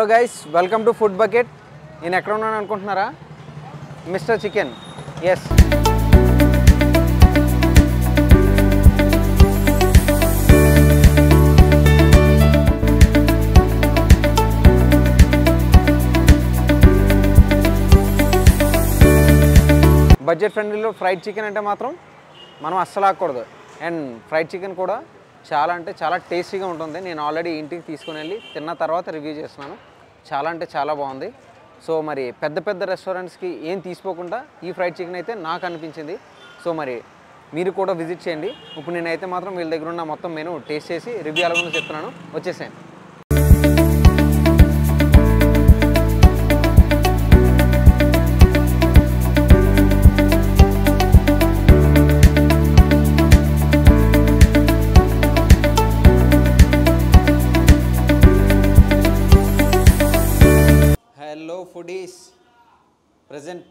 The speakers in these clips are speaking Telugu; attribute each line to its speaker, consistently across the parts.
Speaker 1: Hello guys, welcome to Food Bucket. నేను ఎక్కడ ఉన్నాను అనుకుంటున్నారా? Mister Chicken. ఎస్, బడ్జెట్ ఫ్రెండ్లీలో ఫ్రైడ్ చికెన్ అంటే మాత్రం మనం అస్సలు ఆగకూడదు. అండ్ ఫ్రైడ్ చికెన్ కూడా చాలా అంటే చాలా టేస్టీగా ఉంటుంది. నేను ఆల్రెడీ ఇంటికి తీసుకుని వెళ్ళి తిన్న తర్వాత రివ్యూ చేస్తున్నాను. చాలా అంటే చాలా బాగుంది. సో మరి పెద్ద పెద్ద రెస్టారెంట్స్కి ఏం తీసుకోకుండా ఈ ఫ్రైడ్ చికెన్ అయితే నాకు అనిపించింది. సో మరి మీరు కూడా విజిట్ చేయండి. ఇప్పుడు నేనైతే మాత్రం వీళ్ళ దగ్గర ఉన్న మొత్తం మెనూ టేస్ట్ చేసి రివ్యూ ఎలాగో చెప్తున్నాను. వచ్చేసాను. హలో ఫుడీస్, ప్రజెంట్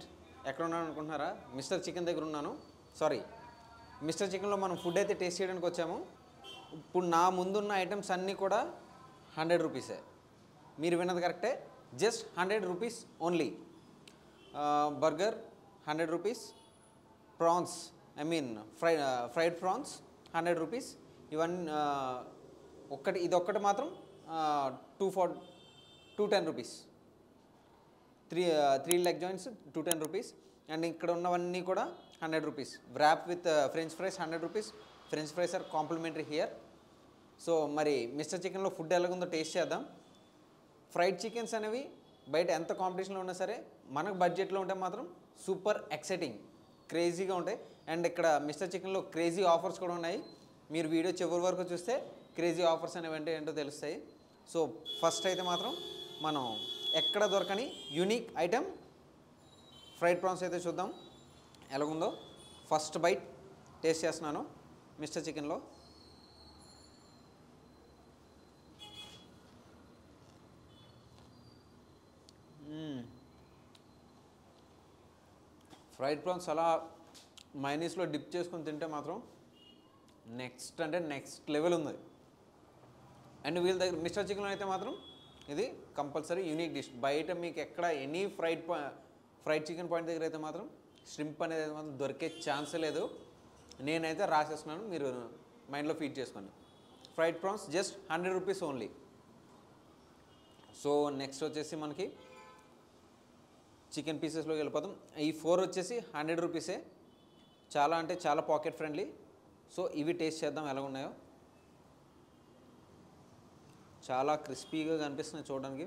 Speaker 1: ఎక్కడ ఉన్నాను అనుకుంటున్నారా? మిస్టర్ చికెన్ దగ్గర ఉన్నాను. సారీ, మిస్టర్ చికెన్లో మనం ఫుడ్ అయితే టేస్ట్ చేయడానికి వచ్చాము. ఇప్పుడు నా ముందున్న ఐటమ్స్ అన్నీ కూడా 100 రూపీసే. మీరు విన్నది కరెక్టే, just 100 rupees only. Burger 100 rupees, prawns fried prawns 100 rupees. ఇవన్నీ ఇదొక్కటి మాత్రం 210 rupees. Three leg joints 210 rupees. And ఇక్కడ ఉన్నవన్నీ కూడా 100 rupees. Wrap with french fries 100 rupees. French fries are complimentary here. So మరి మిస్టర్ చికెన్లో ఫుడ్ ఎలాగుందో టేస్ట్ చేద్దాం. ఫ్రైడ్ చికెన్స్ అనేవి బయట ఎంత కాంపిటీషన్లో ఉన్నా సరే మనకు బడ్జెట్లో ఉంటే మాత్రం సూపర్ ఎక్సైటింగ్, క్రేజీగా ఉంటాయి. అండ్ ఇక్కడ మిస్టర్ చికెన్లో క్రేజీ ఆఫర్స్ కూడా ఉన్నాయి. మీరు వీడియో చివరి వరకు చూస్తే క్రేజీ ఆఫర్స్ అనేవి అంటే ఏంటో తెలుస్తాయి. సో ఫస్ట్ అయితే మాత్రం మనం ఎక్కడ దొరకని యూనిక్ ఐటెం ఫ్రైడ్ ప్రాన్స్ అయితే చూద్దాం ఎలాగుందో. ఫస్ట్ బైట్ టేస్ట్ చేస్తున్నాను మిస్టర్ చికెన్లో. ఫ్రైడ్ ప్రాన్స్ అలా మైనీస్లో డిప్ చేసుకొని తింటే మాత్రం నెక్స్ట్ అంటే నెక్స్ట్ లెవెల్ ఉంది. అండ్ వీళ్ళ దగ్గర మిస్టర్ చికెన్లో అయితే మాత్రం ఇది కంపల్సరీ యూనిక్ డిష్. బయట మీకు ఎక్కడ ఎనీ ఫ్రైడ్ చికెన్ పాయింట్ దగ్గర అయితే మాత్రం ష్రింప్ అనేది అయితే మాత్రం దొరికే ఛాన్సే లేదు. నేనైతే రాసేస్తున్నాను, మీరు మైండ్లో ఫీడ్ చేసుకోండి. Fried prawns just 100 rupees only. So next వచ్చేసి మనకి చికెన్ పీసెస్లోకి వెళ్ళిపోతాం. ఈ 4 వచ్చేసి 100 రూపీసే. చాలా అంటే చాలా పాకెట్ ఫ్రెండ్లీ. సో ఇవి టేస్ట్ చేద్దాం ఎలా ఉన్నాయో. చాలా క్రిస్పీగా కనిపిస్తున్నాయి చూడడానికి.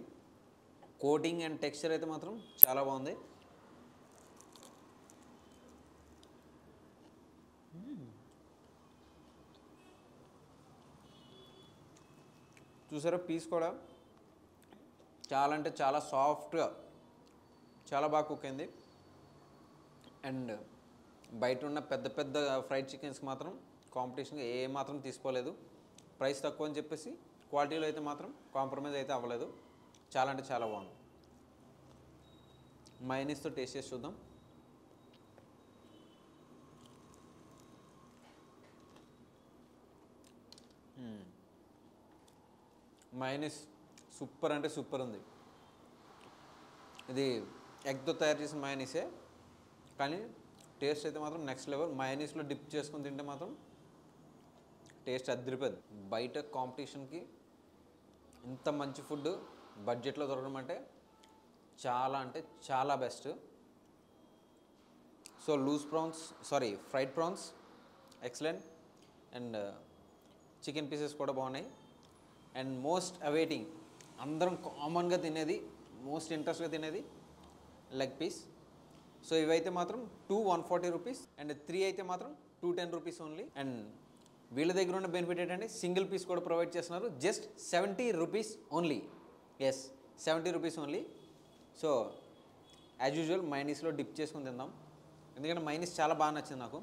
Speaker 1: కోటింగ్ అండ్ టెక్స్చర్ అయితే మాత్రం చాలా బాగుంది. చూసారా, పీస్ కూడా చాలా అంటే చాలా సాఫ్ట్గా చాలా బాగా కుక్ అయింది. అండ్ బయట ఉన్న పెద్ద పెద్ద ఫ్రైడ్ చికెన్స్కి మాత్రం కాంపిటీషన్గా ఏ మాత్రం తీసుకోలేదు. ప్రైస్ తక్కువ అని చెప్పేసి క్వాలిటీలో అయితే మాత్రం కాంప్రమైజ్ అయితే అవ్వలేదు. చాలా అంటే చాలా బాగుంది. మైనీస్తో టేస్ట్ చేసి చూద్దాం. మైనీస్ సూపర్ అంటే సూపర్ ఉంది. ఇది ఎగ్తో తయారు చేసిన మైనీసే, కానీ టేస్ట్ అయితే మాత్రం నెక్స్ట్ లెవెల్. మైనీస్లో డిప్ చేసుకొని తింటే మాత్రం టేస్ట్ అదిరిపోద్ది. బయట కాంపిటీషన్కి ఇంత మంచి ఫుడ్ బడ్జెట్లో దొరకడం అంటే చాలా best. So fried prawns excellent. And chicken pieces కూడా బాగున్నాయి. అండ్ మోస్ట్ అవైటింగ్, అందరం కామన్గా తినేది, మోస్ట్ ఇంట్రెస్ట్గా తినేది లెగ్ పీస్. సో ఇవైతే మాత్రం 140 రూపీస్. అండ్ 3 అయితే మాత్రం 210 రూపీస్ ఓన్లీ. అండ్ వీళ్ళ దగ్గర ఉన్న బెనిఫిట్ ఏంటంటే సింగిల్ పీస్ కూడా ప్రొవైడ్ చేస్తున్నారు. Just 70 rupees only. Yes, 70 rupees only. So as usual మైనీస్లో డిప్ చేసుకుని తిందాం, ఎందుకంటే మైనీస్ చాలా బాగా నచ్చింది నాకు.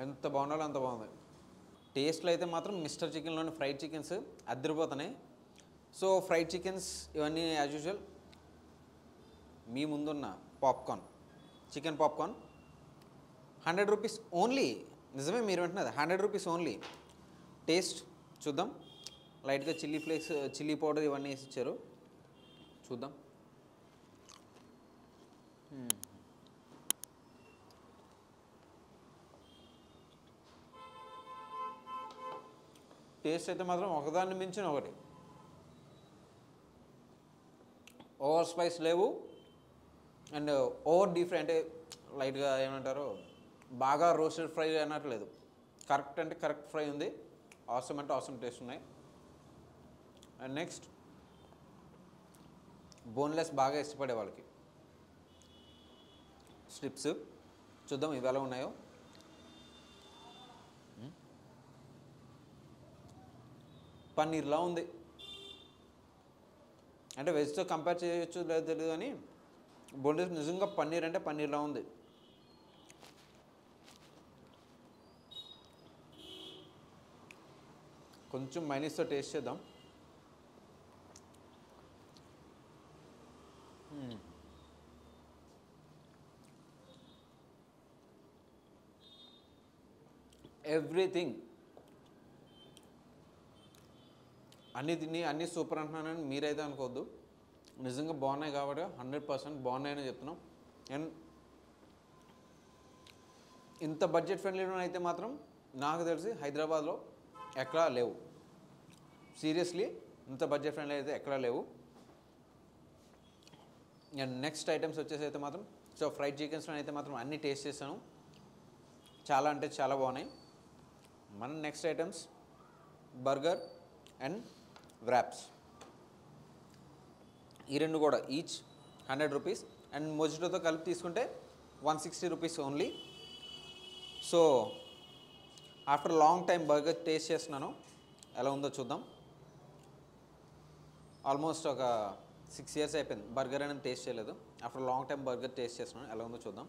Speaker 1: ఎంత బాగుండాలో అంత బాగుంది. టేస్ట్లో అయితే మాత్రం మిస్టర్ చికెన్లోని ఫ్రైడ్ చికెన్స్ అద్దరిపోతున్నాయి. సో ఫ్రైడ్ చికెన్స్ ఇవన్నీ యాజ్ యూజువల్. మీ ముందున్న popcorn, chicken popcorn 100 rupees only. నిజమే మీరు వింటున్నది, 100 రూపీస్ ఓన్లీ. టేస్ట్ చూద్దాం. లైట్గా చిల్లీ ఫ్లేక్స్, చిల్లీ పౌడర్ ఇవన్నీ వేసి ఇచ్చారు. చూద్దాం. టేస్ట్ అయితే మాత్రం ఒకదాన్ని మించిన ఒకటి. ఓవర్ స్పైస్ లేవు అండ్ ఓవర్ డీప్ ఫ్రై, అంటే లైట్గా ఏమంటారు బాగా రోస్టెడ్ ఫ్రై అనట్లేదు. కరెక్ట్ అంటే కరెక్ట్ ఫ్రై ఉంది. ఆసమ్ అంటే ఆసమ్ టేస్ట్ ఉన్నాయి. అండ్ నెక్స్ట్ బోన్లెస్ బాగా ఇష్టపడే వాళ్ళకి స్ట్రిప్స్ చూద్దాం ఇవి ఎలా ఉన్నాయో. పన్నీర్లా ఉంది. అంటే వెజ్తో కంపేర్ చేయొచ్చు లేదు తెలియదు కానీ బోన్లెస్ నిజంగా పన్నీర్ అంటే పన్నీర్లా ఉంది. కొంచెం మైనీస్తో టేస్ట్ చేద్దాం. ఎవ్రీథింగ్ అన్నీ తిని అన్నీ సూపర్ అంటున్నానని మీరైతే అనుకోవద్దు. నిజంగా బాగున్నాయి కాబట్టి 100% బాగున్నాయని చెప్తున్నాం. అండ్ ఇంత బడ్జెట్ ఫ్రెండ్లీలో అయితే మాత్రం నాకు తెలిసి హైదరాబాద్లో ఎక్కడా లేవు. సీరియస్లీ ఇంత బడ్జెట్ ఫ్రెండ్లీ అయితే ఎక్కడా లేవు. అండ్ నెక్స్ట్ ఐటమ్స్ వచ్చేసి అయితే మాత్రం సో ఫ్రైడ్ చికెన్స్లో అయితే మాత్రం అన్నీ టేస్ట్ చేశాను. చాలా అంటే చాలా బాగున్నాయి. మన next items burger and wraps. ఈ రెండు కూడా ఈచ్ 100 రూపీస్ అండ్ మొజిటోతో కలిపి తీసుకుంటే 160 rupees only. So after long time burger taste చేస్తున్నాను, ఎలా ఉందో చూద్దాం. ఆల్మోస్ట్ ఒక 6 years అయిపోయింది బర్గర్ అనేది టేస్ట్ చేయలేదు. After long time burger taste చేస్తున్నాను, ఎలా ఉందో చూద్దాం.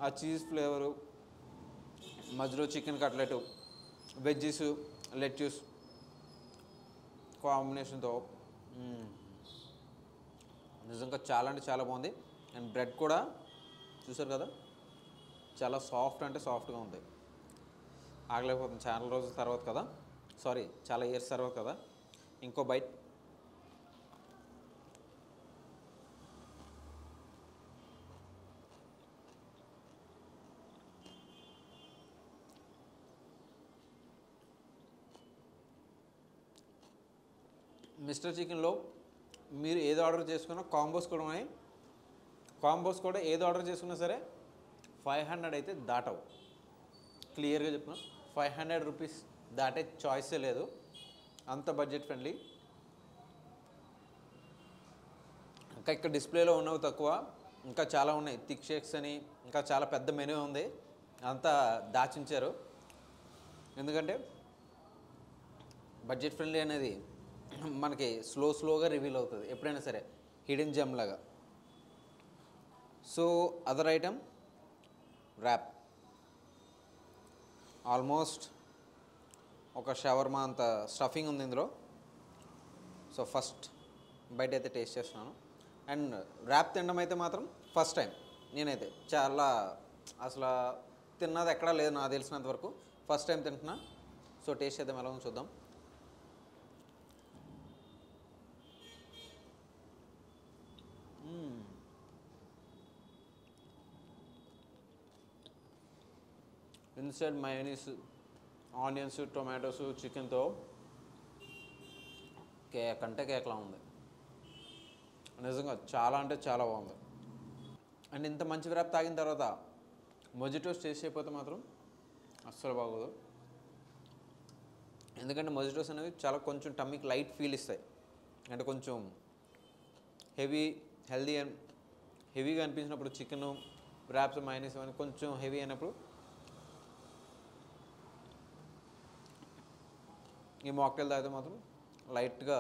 Speaker 1: ఆ చీజ్ ఫ్లేవరు, మధ్యలో చికెన్ కట్లెట్, వెజ్జీస్, లెట్యూస్ కాంబినేషన్తో నిజంగా చాలా అంటే చాలా బాగుంది. అండ్ బ్రెడ్ కూడా చూసారు కదా, చాలా సాఫ్ట్ అంటే సాఫ్ట్గా ఉంది. ఆగలేకపోతుంది, చాలా రోజుల తర్వాత కదా, సారీ చాలా ఇయర్స్ తర్వాత కదా. ఇంకో బైట్. మిస్టర్ చికెన్లో మీరు ఏది ఆర్డర్ చేసుకున్నా కాంబోస్ కూడా ఉన్నాయి. కాంబోస్ కూడా ఏది ఆర్డర్ చేసుకున్నా సరే 500 అయితే దాటవు. క్లియర్గా చెప్తున్నా, 500 రూపీస్ దాటే చాయిసే లేదు, అంత బడ్జెట్ ఫ్రెండ్లీ. ఇంకా ఇక్కడ డిస్ప్లేలో ఉన్నవి తక్కువ, ఇంకా చాలా ఉన్నాయి. థిక్ షేక్స్ అని ఇంకా చాలా పెద్ద మెనూ ఉంది, అంతా దాచించారు. ఎందుకంటే బడ్జెట్ ఫ్రెండ్లీ అనేది మనకి స్లోగా రివీల్ అవుతుంది ఎప్పుడైనా సరే, హిడెన్ జెమ్ లాగా. So other item wrap, almost ఒక షవర్మా అంత స్టఫింగ్ ఉంది ఇందులో. సో ఫస్ట్ బయట అయితే టేస్ట్ చేస్తున్నాను. అండ్ ర్యాప్ తినడం అయితే మాత్రం ఫస్ట్ టైం నేనైతే, చాలా అసలు తిన్నది ఎక్కడా లేదు నాకు తెలిసినంత వరకు, ఫస్ట్ టైం తింటున్నా. సో టేస్ట్ చేద్దాం, ఎలా ఉందో చూద్దాం. ఇన్స్టెడ్ మయోనీస్, ఆనియన్స్, టొమాటోస్, చికెన్తో కేక్ అంటే కేక్లా ఉంది. నిజంగా చాలా అంటే చాలా బాగుంది. అండ్ ఇంత మంచి వ్రాప్ తాగిన తర్వాత మొజిటోస్ టేస్ట్ చేయకపోతే మాత్రం అస్సలు బాగోదు. ఎందుకంటే మొజిటోస్ అనేవి చాలా కొంచెం టమ్మీకి లైట్ ఫీల్ ఇస్తాయి. అంటే కొంచెం హెల్దీ అండ్ హెవీగా అనిపించినప్పుడు చికెన్ వ్రాప్స్ మైనస్ అని కొంచెం హెవీ అయినప్పుడు ఈ మాక్టైల్ తాగితే మాత్రం లైట్గా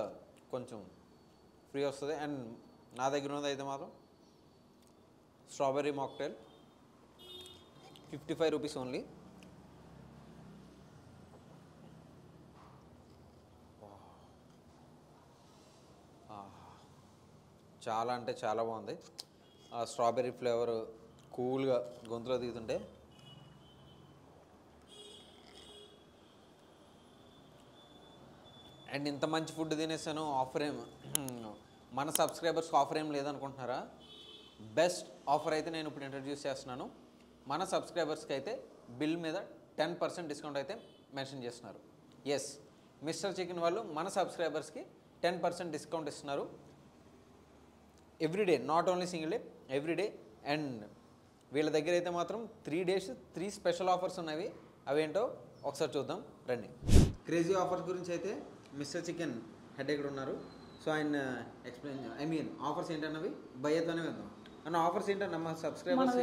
Speaker 1: కొంచెం ఫ్రీ వస్తుంది. అండ్ నా దగ్గర ఉన్నది అయితే మాత్రం స్ట్రాబెర్రీ మాక్టైల్, 55 రూపీస్ ఓన్లీ. చాలా అంటే చాలా బాగుంది. ఆ స్ట్రాబెర్రీ ఫ్లేవర్ కూల్గా గొంతులో దిగుతుంటే అండ్ ఇంత మంచి ఫుడ్ తినేసాను. ఆఫర్ ఏం మన సబ్స్క్రైబర్స్కి ఆఫర్ ఏం లేదనుకుంటున్నారా? బెస్ట్ ఆఫర్ అయితే నేను ఇప్పుడు ఇంట్రడ్యూస్ చేస్తున్నాను. మన సబ్స్క్రైబర్స్కి అయితే బిల్ మీద 10% డిస్కౌంట్ అయితే మెన్షన్ చేస్తున్నారు. ఎస్, మిస్టర్ చికెన్ వాళ్ళు మన సబ్స్క్రైబర్స్కి 10% డిస్కౌంట్ ఇస్తున్నారు everyday, not only single day, everyday. And వీళ్ళ దగ్గర అయితే మాత్రం 3 days 3 స్పెషల్ ఆఫర్స్ ఉన్నవి. అవేంటో ఒకసారి చూద్దాం రండి. క్రేజీ ఆఫర్స్ గురించి అయితే మిస్టర్ చికెన్ హెడ్ ఇక్కడ ఉన్నారు. సో ఆయన ఎక్స్ప్లెయిన్ ఆఫర్స్ ఏంటన్నవి భయ్యతోనే వెళ్దాం. అన్న ఆఫర్స్ ఏంటన్నా మా సబ్స్క్రైబర్స్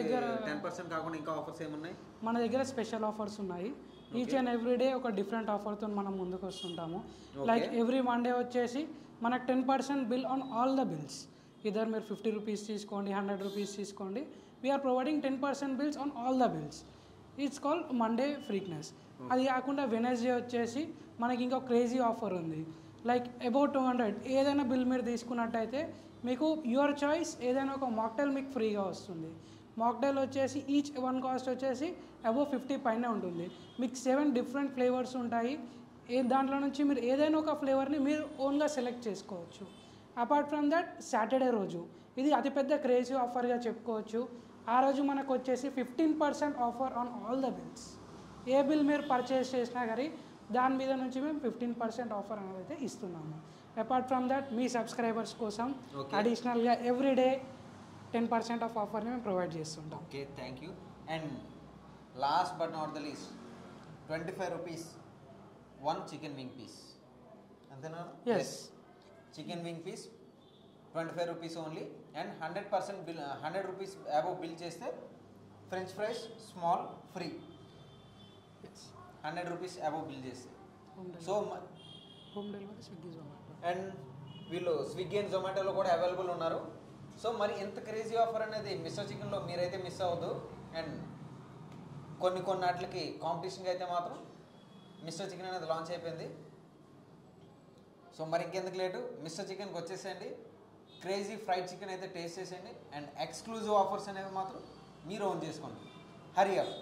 Speaker 1: 10% కాకుండా ఇంకా ఆఫర్స్ ఏమున్నాయి?
Speaker 2: మన దగ్గర స్పెషల్ ఆఫర్స్ ఉన్నాయి. ఈచ్ అండ్ ఎవ్రీ డే ఒక డిఫరెంట్ ఆఫర్తో మనం ముందుకు వస్తుంటాము. లైక్ ఎవ్రీ మండే వచ్చేసి మనకు 10% bill on all the bills. ఇద్దరు మీరు 50 రూపీస్ తీసుకోండి, 100 రూపీస్ తీసుకోండి, we're providing 10% bills on all the bills. It's called Monday freakness. అది కాకుండా వెనస్డే వచ్చేసి మనకి ఇంకా క్రేజీ ఆఫర్ ఉంది. లైక్ అబౌట్ 200 ఏదైనా బిల్ మీరు తీసుకున్నట్టయితే మీకు యువర్ చాయిస్ ఏదైనా ఒక మాక్టైల్ మీకు ఫ్రీగా వస్తుంది. మాక్టైల్ వచ్చేసి ఈచ్ వన్ కాస్ట్ వచ్చేసి అబౌవ్ 50 పైన ఉంటుంది. మీకు 7 డిఫరెంట్ ఫ్లేవర్స్ ఉంటాయి. దాంట్లో నుంచి మీరు ఏదైనా ఒక ఫ్లేవర్ని మీరు ఓన్గా సెలెక్ట్ చేసుకోవచ్చు. అపార్ట్ ఫ్రమ్ దట్ సాటర్డే రోజు ఇది అతిపెద్ద క్రేజీ ఆఫర్గా చెప్పుకోవచ్చు. ఆ రోజు మనకు వచ్చేసి 15% offer on all the bills. A bill మీరు పర్చేస్ చేసినా కానీ దాని మీద నుంచి మేము 15% ఆఫర్ అనేది అయితే ఇస్తున్నాము. అపార్ట్ ఫ్రమ్ దట్ మీ సబ్స్క్రైబర్స్ కోసం అడిషనల్గా ఎవ్రీడే 10% ఆఫ్ ఆఫర్ని మేము ప్రొవైడ్ చేస్తుంటాం.
Speaker 1: Okay, thank you. And last but not the least 25 rupees 1 chicken wing piece, అంతేనా?
Speaker 2: Yes,
Speaker 1: chicken wing piece 25 rupees only. And 100% bill 100 rupees above bill చేస్తే French fries small free. 100 rupees above bill చేస్తే. So
Speaker 2: home delivery Swiggy Zomato
Speaker 1: and వీళ్ళు స్విగ్గీ అండ్ జొమాటోలో కూడా అవైలబుల్ ఉన్నారు. సో మరి ఎంత క్రేజీ ఆఫర్ అనేది మిస్టర్ చికెన్లో మీరైతే మిస్ అవ్వద్దు. అండ్ కొన్ని వాటికి కాంపిటీషన్గా అయితే మాత్రం మిస్టర్ చికెన్ అనేది లాంచ్ అయిపోయింది. సో మరి ఇంకెందుకు లేటు, మిస్టర్ చికెన్కి వచ్చేసేయండి. క్రేజీ ఫ్రైడ్ చికెన్ అయితే టేస్ట్ చేసేయండి. అండ్ ఎక్స్క్లూజివ్ ఆఫర్స్ అనేవి మాత్రం మీరు ఓన్ చేసుకోండి. హరి అప్.